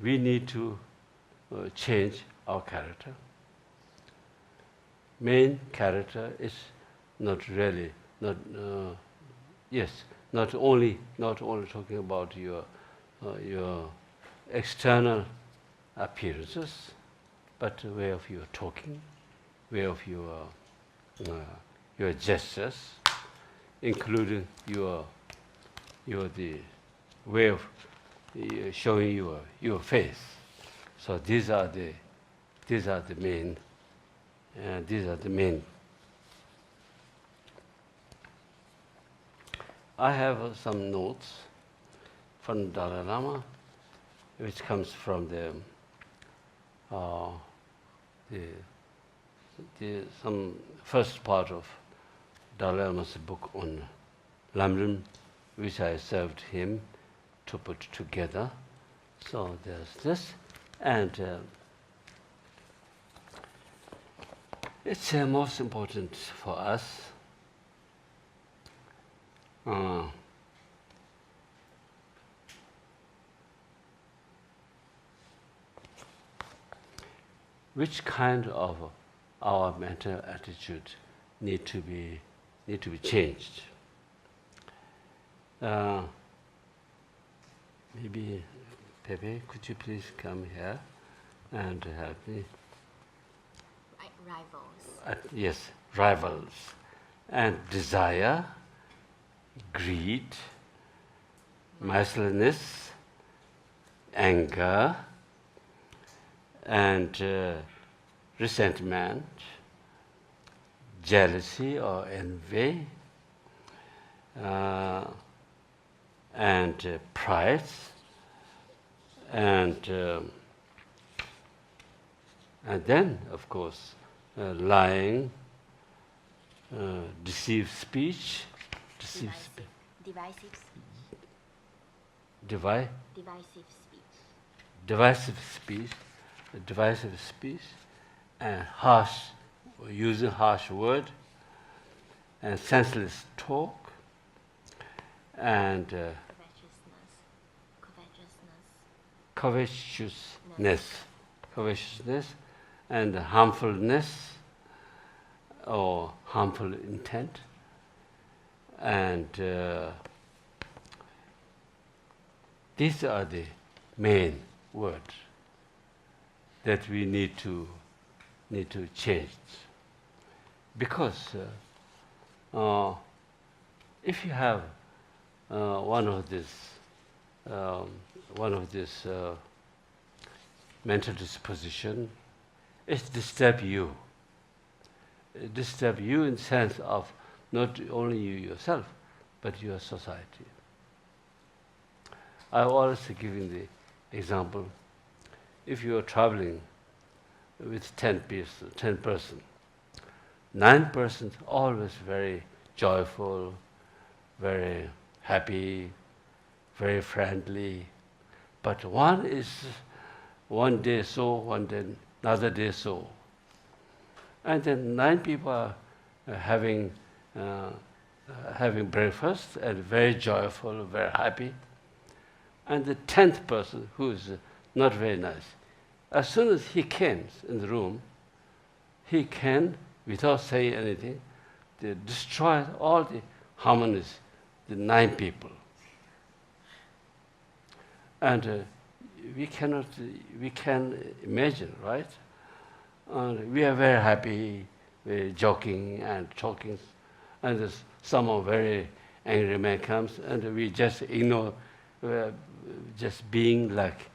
we need to change our character. Main character is not really, not only talking about your external appearances, but the way of your talking, way of your gestures, including the way of showing your face. So these are the main. I have some notes from Dalai Lama, which comes from some first part of Dalai Lama's book on Lamrim, which I served him to put together. So there's this, and it's most important for us. Which kind of our mental attitude need to be changed? Maybe Pepe, could you please come here and help me? Rivals. Yes, rivals. And desire, greed, mercilessness, anger, and resentment, jealousy or envy, and pride, and then, of course, lying, divisive speech. Divisive speech, and using harsh word, and senseless talk, and covetousness, and harmfulness or harmful intent, and these are the main words that we need to change, because if you have one of this mental disposition, it disturbs you. It disturbs you in the sense of not only you yourself, but your society. I've always given the example. If you are traveling with 10 persons, 9 persons always very joyful, very happy, very friendly, but one is one day so, another day so. And then 9 people are having breakfast and very joyful, very happy. And the 10th person, who is not very nice, as soon as he came in the room, he can, without saying anything, they destroy all the harmonies, the 9 people. And we can imagine, right? We are very happy, very joking and talking, and some very angry man comes, and we just ignore, just being like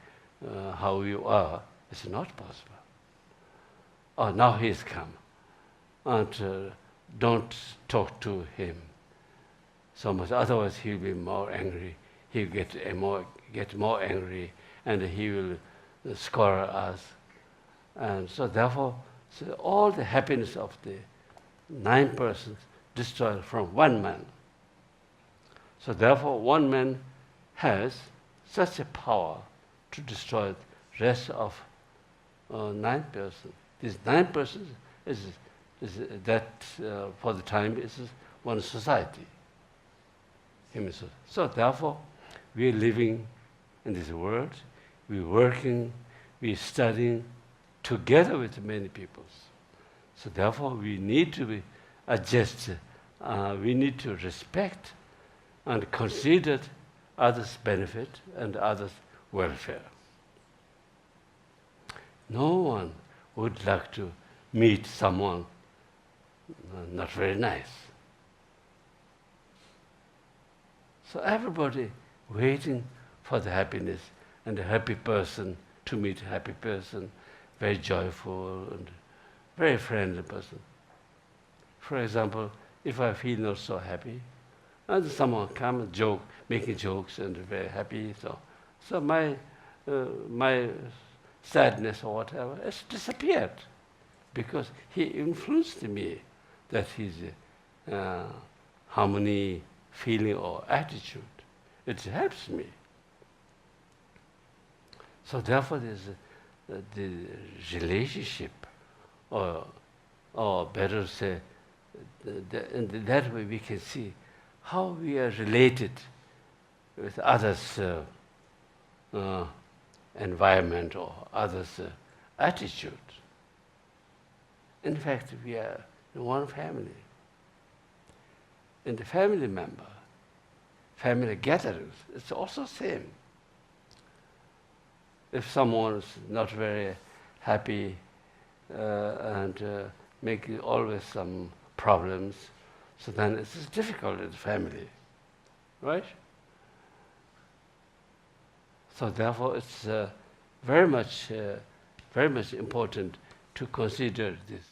how you are. It's not possible. Oh, now he's come, and don't talk to him so much. Otherwise, he'll be more angry. He'll get more angry, and he will score us. And so therefore, all the happiness of the 9 persons destroyed from one man. So therefore, one man has such a power to destroy the rest of 9 persons. These 9 persons is that for the time is one society. So therefore, we are living in this world. we're working, we're studying together with many people. So therefore, we need to adjust, we need to respect and consider others' benefit and others' welfare. No one would like to meet someone not very nice. So everybody waiting for the happiness and a happy person to meet a happy person, very joyful and very friendly person. For example, if I feel not so happy, and someone come and joke, making jokes and very happy, so my sadness or whatever has disappeared because he influenced me, that his harmony, feeling or attitude. It helps me. So therefore, there's the relationship, or better say, in that way we can see how we are related with others' environment or others' attitude. In fact, we are in one family. And the family member, family gatherings, it's also same. If someone is not very happy and making always some problems, so then it's difficult in the family, right? So therefore, it's very much important to consider this